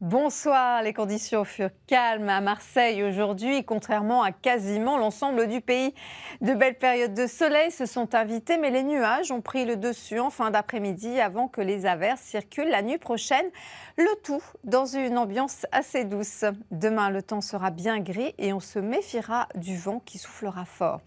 Bonsoir, les conditions furent calmes à Marseille aujourd'hui, contrairement à quasiment l'ensemble du pays. De belles périodes de soleil se sont invitées, mais les nuages ont pris le dessus en fin d'après-midi avant que les averses circulent la nuit prochaine. Le tout dans une ambiance assez douce. Demain, le temps sera bien gris et on se méfiera du vent qui soufflera fort.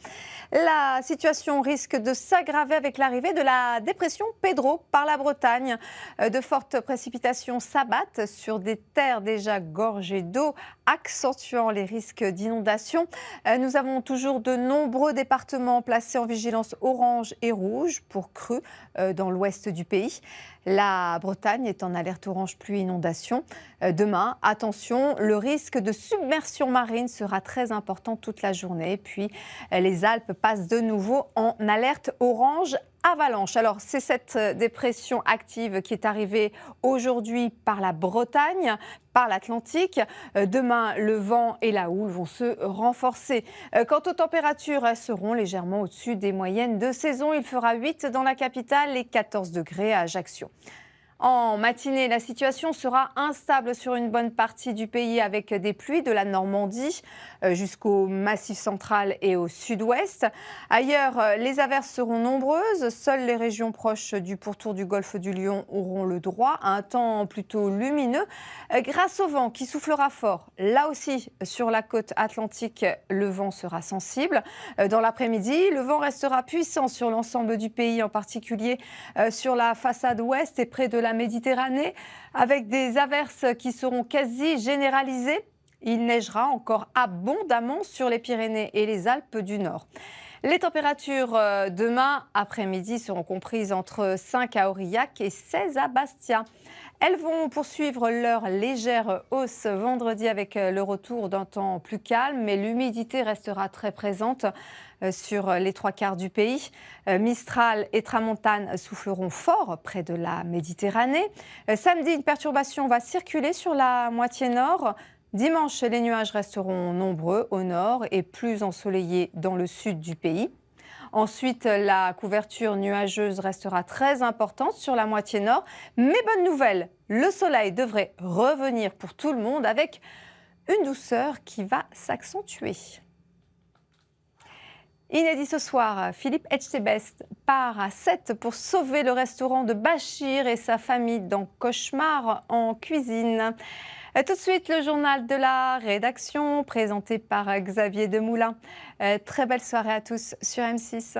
La situation risque de s'aggraver avec l'arrivée de la dépression Pedro par la Bretagne. De fortes précipitations s'abattent sur des terres déjà gorgées d'eau, accentuant les risques d'inondation. Nous avons toujours de nombreux départements placés en vigilance orange et rouge pour crues dans l'ouest du pays. La Bretagne est en alerte orange pluie-inondation. Demain, attention, le risque de submersion marine sera très important toute la journée. Puis les Alpes passent de nouveau en alerte orange avalanche. Alors, c'est cette dépression active qui est arrivée aujourd'hui par la Bretagne, par l'Atlantique. Demain, le vent et la houle vont se renforcer. Quant aux températures, elles seront légèrement au-dessus des moyennes de saison. Il fera 8 dans la capitale et 14 degrés à Ajaccio. En matinée, la situation sera instable sur une bonne partie du pays avec des pluies de la Normandie jusqu'au Massif central et au sud-ouest. Ailleurs, les averses seront nombreuses. Seules les régions proches du pourtour du golfe du Lion auront le droit à un temps plutôt lumineux grâce au vent qui soufflera fort. Là aussi, sur la côte atlantique, le vent sera sensible. Dans l'après-midi, le vent restera puissant sur l'ensemble du pays, en particulier sur la façade ouest et près de la Méditerranée, avec des averses qui seront quasi généralisées. Il neigera encore abondamment sur les Pyrénées et les Alpes du Nord. Les températures demain après-midi seront comprises entre 5 à Aurillac et 16 à Bastia. Elles vont poursuivre leur légère hausse vendredi avec le retour d'un temps plus calme, mais l'humidité restera très présente sur les 3/4 du pays. Mistral et Tramontane souffleront fort près de la Méditerranée. Samedi, une perturbation va circuler sur la moitié nord. Dimanche, les nuages resteront nombreux au nord et plus ensoleillés dans le sud du pays. Ensuite, la couverture nuageuse restera très importante sur la moitié nord. Mais bonne nouvelle, le soleil devrait revenir pour tout le monde avec une douceur qui va s'accentuer. Inédit ce soir, Philippe Etchebest part à Sète pour sauver le restaurant de Bachir et sa famille dans Cauchemar en cuisine. Tout de suite, le journal de la rédaction présenté par Xavier Demoulin. Très belle soirée à tous sur M6.